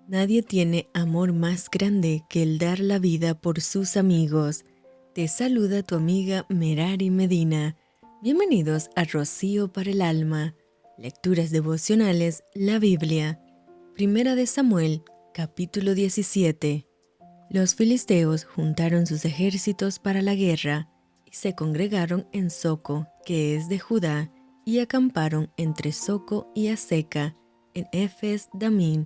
Nadie tiene amor más grande que el dar la vida por sus amigos. Te saluda tu amiga Merari Medina. Bienvenidos a Rocío para el Alma. Lecturas devocionales, la Biblia. Primera de Samuel, capítulo 17. Los filisteos juntaron sus ejércitos para la guerra y se congregaron en Soco, que es de Judá, y acamparon entre Soco y Aseca, en Efes Damín.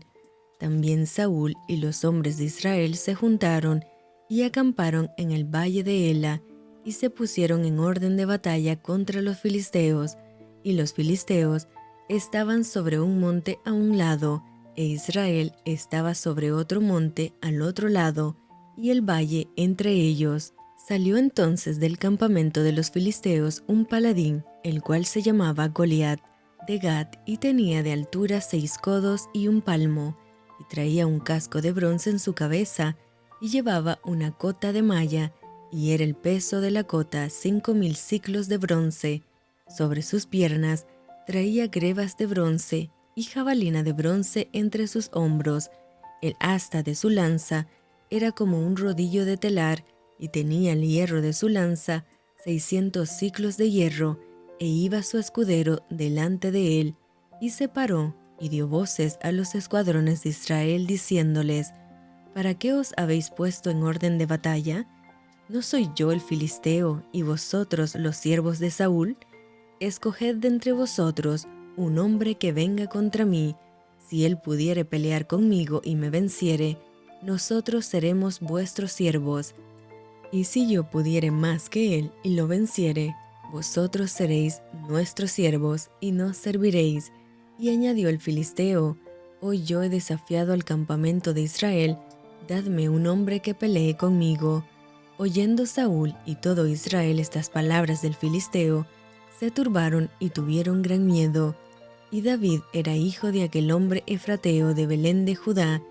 También Saúl y los hombres de Israel se juntaron y acamparon en el valle de Ela y se pusieron en orden de batalla contra los filisteos, y los filisteos estaban sobre un monte a un lado, e Israel estaba sobre otro monte al otro lado, y el valle entre ellos. Salió entonces del campamento de los filisteos un paladín, el cual se llamaba Goliat, de Gat, y tenía de altura 6 codos y un palmo, y traía un casco de bronce en su cabeza, y llevaba una cota de malla, y era el peso de la cota 5,000 siclos de bronce. Sobre sus piernas traía grebas de bronce y jabalina de bronce entre sus hombros. El asta de su lanza era como un rodillo de telar, y tenía el hierro de su lanza 600 siclos de hierro, e iba su escudero delante de él, y se paró y dio voces a los escuadrones de Israel diciéndoles: ¿Para qué os habéis puesto en orden de batalla? ¿No soy yo el filisteo y vosotros los siervos de Saúl? Escoged de entre vosotros un hombre que venga contra mí. Si él pudiere pelear conmigo y me venciere, nosotros seremos vuestros siervos. Y si yo pudiere más que él y lo venciere, vosotros seréis nuestros siervos y nos serviréis. Y añadió el filisteo: Hoy yo he desafiado al campamento de Israel, dadme un hombre que pelee conmigo. Oyendo Saúl y todo Israel estas palabras del filisteo, se turbaron y tuvieron gran miedo. Y David era hijo de aquel hombre efrateo de Belén de Judá,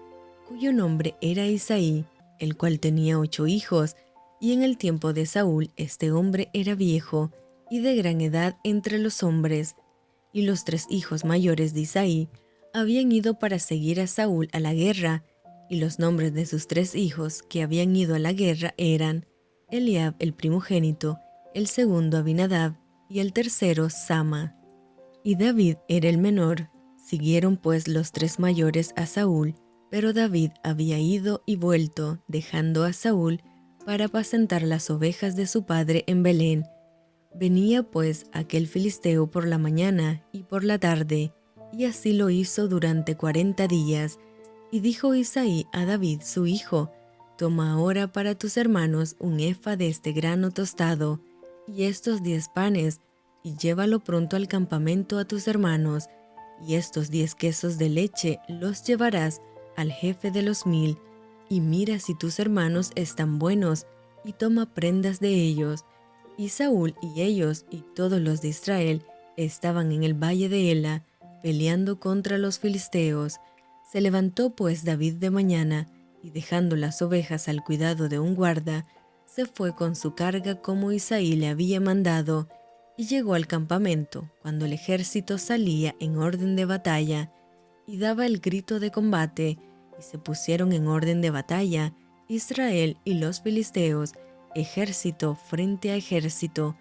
cuyo nombre era Isaí, el cual tenía 8 hijos, y en el tiempo de Saúl este hombre era viejo y de gran edad entre los hombres. Y los 3 hijos mayores de Isaí habían ido para seguir a Saúl a la guerra, y los nombres de sus 3 hijos que habían ido a la guerra eran Eliab el primogénito, el segundo Abinadab, y el tercero Sama. Y David era el menor. Siguieron pues los 3 mayores a Saúl, pero David había ido y vuelto, dejando a Saúl para apacentar las ovejas de su padre en Belén. Venía pues aquel filisteo por la mañana y por la tarde, y así lo hizo durante 40 días. Y dijo Isaí a David su hijo: Toma ahora para tus hermanos un efa de este grano tostado, y estos 10 panes, y llévalo pronto al campamento a tus hermanos, y estos 10 quesos de leche los llevarás al jefe de los 1000, y mira si tus hermanos están buenos, y toma prendas de ellos. Y Saúl y ellos y todos los de Israel estaban en el valle de Ela, peleando contra los filisteos. Se levantó pues David de mañana, y dejando las ovejas al cuidado de un guarda, se fue con su carga como Isaí le había mandado, y llegó al campamento cuando el ejército salía en orden de batalla, y daba el grito de combate, y se pusieron en orden de batalla, Israel y los filisteos, ejército frente a ejército.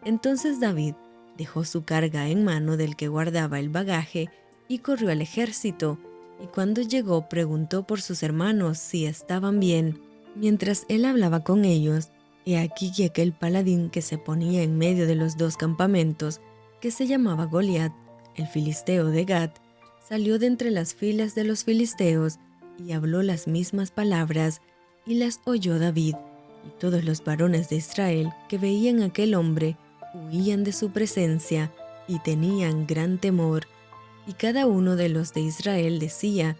Entonces David dejó su carga en mano del que guardaba el bagaje, y corrió al ejército, y cuando llegó preguntó por sus hermanos si estaban bien. Mientras él hablaba con ellos, he aquí que aquel paladín que se ponía en medio de los 2 campamentos, que se llamaba Goliat, el filisteo de Gat, salió de entre las filas de los filisteos y habló las mismas palabras, y las oyó David. Y todos los varones de Israel que veían a aquel hombre huían de su presencia y tenían gran temor. Y cada uno de los de Israel decía: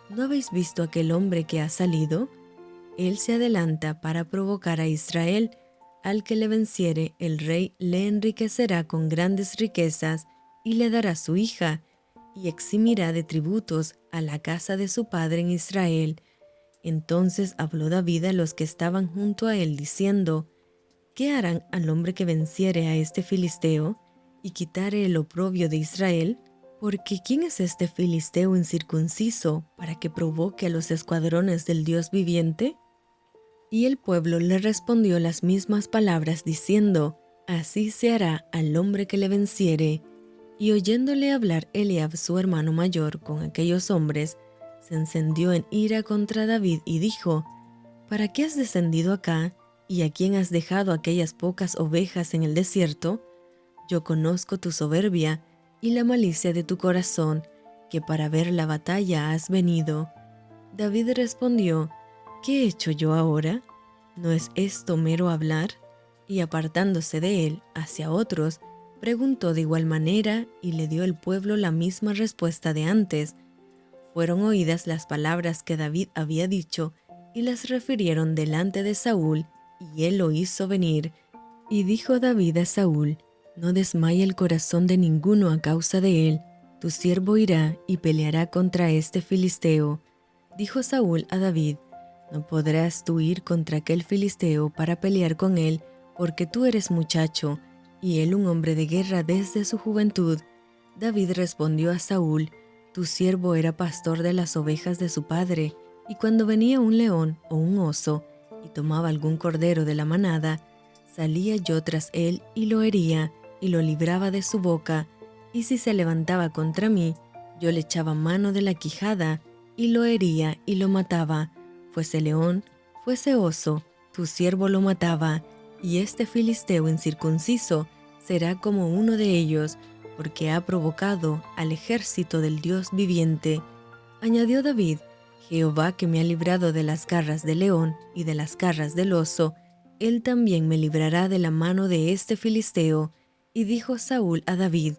¿No habéis visto aquel hombre que ha salido? Él se adelanta para provocar a Israel. Al que le venciere, el rey le enriquecerá con grandes riquezas, y le dará su hija, y eximirá de tributos a la casa de su padre en Israel. Entonces habló David a los que estaban junto a él, diciendo: ¿Qué harán al hombre que venciere a este filisteo, y quitare el oprobio de Israel? Porque ¿quién es este filisteo incircunciso para que provoque a los escuadrones del Dios viviente? Y el pueblo le respondió las mismas palabras diciendo, así se hará al hombre que le venciere. Y oyéndole hablar Eliab su hermano mayor con aquellos hombres, se encendió en ira contra David y dijo, ¿para qué has descendido acá? ¿Y a quién has dejado aquellas pocas ovejas en el desierto? Yo conozco tu soberbia y la malicia de tu corazón, que para ver la batalla has venido. David respondió, ¿qué he hecho yo ahora? ¿No es esto mero hablar? Y apartándose de él hacia otros, preguntó de igual manera y le dio el pueblo la misma respuesta de antes. Fueron oídas las palabras que David había dicho y las refirieron delante de Saúl, y él lo hizo venir. Y dijo David a Saúl, no desmaye el corazón de ninguno a causa de él, tu siervo irá y peleará contra este filisteo. Dijo Saúl a David, no podrás tú ir contra aquel filisteo para pelear con él, porque tú eres muchacho, y él un hombre de guerra desde su juventud. David respondió a Saúl, tu siervo era pastor de las ovejas de su padre, y cuando venía un león o un oso, y tomaba algún cordero de la manada, salía yo tras él y lo hería, y lo libraba de su boca, y si se levantaba contra mí, yo le echaba mano de la quijada, y lo hería y lo mataba. Fuese león, fuese oso, tu siervo lo mataba, y este filisteo incircunciso será como uno de ellos, porque ha provocado al ejército del Dios viviente. Añadió David, Jehová que me ha librado de las garras del león y de las garras del oso, él también me librará de la mano de este filisteo. Y dijo Saúl a David,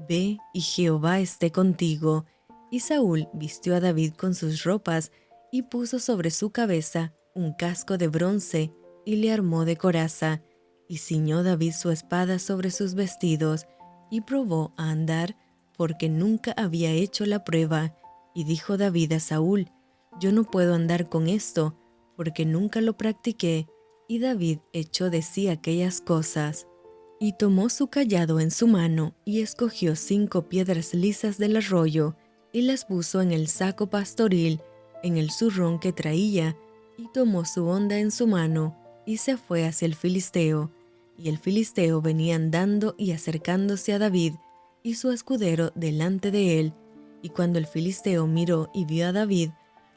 ve y Jehová esté contigo. Y Saúl vistió a David con sus ropas y puso sobre su cabeza un casco de bronce y le armó de coraza. Y ciñó David su espada sobre sus vestidos y probó a andar porque nunca había hecho la prueba. Y dijo David a Saúl, yo no puedo andar con esto porque nunca lo practiqué. Y David echó de sí aquellas cosas. Y tomó su cayado en su mano, y escogió 5 piedras lisas del arroyo, y las puso en el saco pastoril, en el zurrón que traía, y tomó su honda en su mano, y se fue hacia el filisteo. Y el filisteo venía andando y acercándose a David, y su escudero delante de él. Y cuando el filisteo miró y vio a David,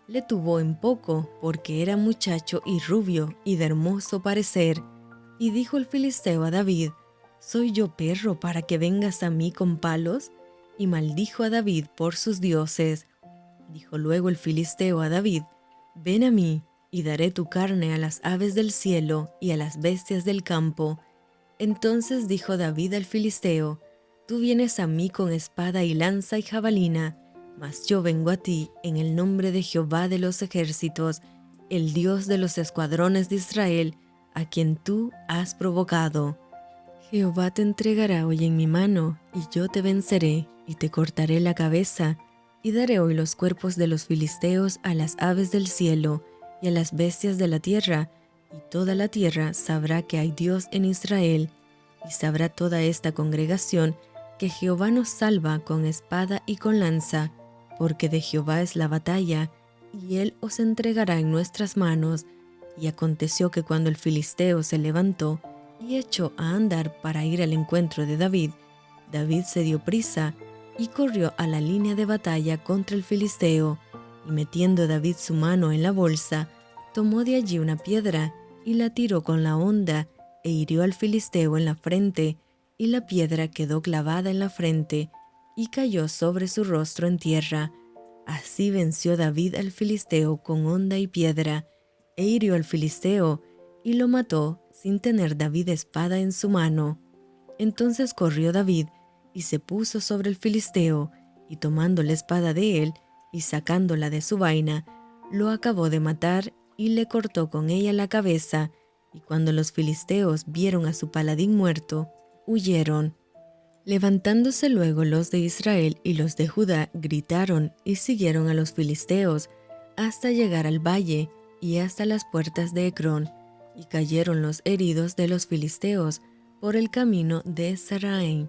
le tuvo en poco, porque era muchacho y rubio, y de hermoso parecer. Y dijo el filisteo a David, ¿soy yo perro para que vengas a mí con palos? Y maldijo a David por sus dioses. Dijo luego el filisteo a David, ven a mí, y daré tu carne a las aves del cielo y a las bestias del campo. Entonces dijo David al filisteo, tú vienes a mí con espada y lanza y jabalina, mas yo vengo a ti en el nombre de Jehová de los ejércitos, el Dios de los escuadrones de Israel, a quien tú has provocado. Jehová te entregará hoy en mi mano, y yo te venceré, y te cortaré la cabeza, y daré hoy los cuerpos de los filisteos a las aves del cielo, y a las bestias de la tierra, y toda la tierra sabrá que hay Dios en Israel, y sabrá toda esta congregación que Jehová nos salva con espada y con lanza, porque de Jehová es la batalla, y él os entregará en nuestras manos. Y aconteció que cuando el filisteo se levantó y echó a andar para ir al encuentro de David, David se dio prisa y corrió a la línea de batalla contra el filisteo, y metiendo David su mano en la bolsa, tomó de allí una piedra y la tiró con la honda, e hirió al filisteo en la frente, y la piedra quedó clavada en la frente, y cayó sobre su rostro en tierra. Así venció David al filisteo con honda y piedra, e hirió al filisteo, y lo mató sin tener David espada en su mano. Entonces corrió David, y se puso sobre el filisteo, y tomando la espada de él, y sacándola de su vaina, lo acabó de matar, y le cortó con ella la cabeza. Y cuando los filisteos vieron a su paladín muerto, huyeron. Levantándose luego los de Israel y los de Judá gritaron y siguieron a los filisteos hasta llegar al valle y hasta las puertas de Ecrón, y cayeron los heridos de los filisteos por el camino de Saraim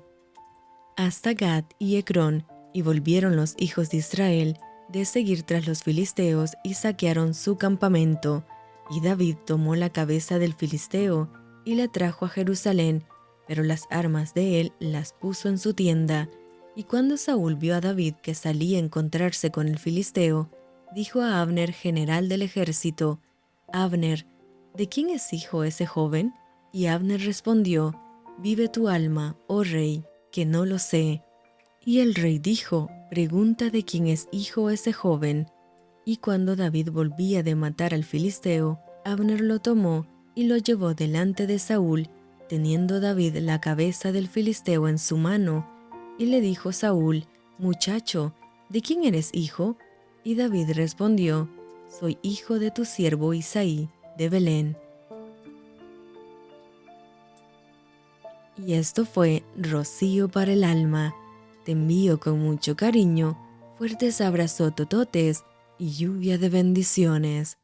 hasta Gad y Ecrón, Y volvieron los hijos de Israel de seguir tras los filisteos y saquearon su campamento. Y David tomó la cabeza del filisteo y la trajo a Jerusalén, pero las armas de él las puso en su tienda. Y cuando Saúl vio a David que salía a encontrarse con el filisteo, dijo a Abner, general del ejército: Abner, ¿de quién es hijo ese joven? Y Abner respondió: Vive tu alma, oh rey, que no lo sé. Y el rey dijo: Pregunta de quién es hijo ese joven. Y cuando David volvía de matar al filisteo, Abner lo tomó y lo llevó delante de Saúl, teniendo David la cabeza del filisteo en su mano. Y le dijo Saúl: Muchacho, ¿de quién eres hijo? Y David respondió: Soy hijo de tu siervo Isaí, de Belén. Y esto fue Rocío para el alma. Te envío con mucho cariño, fuertes abrazos tototes y lluvia de bendiciones.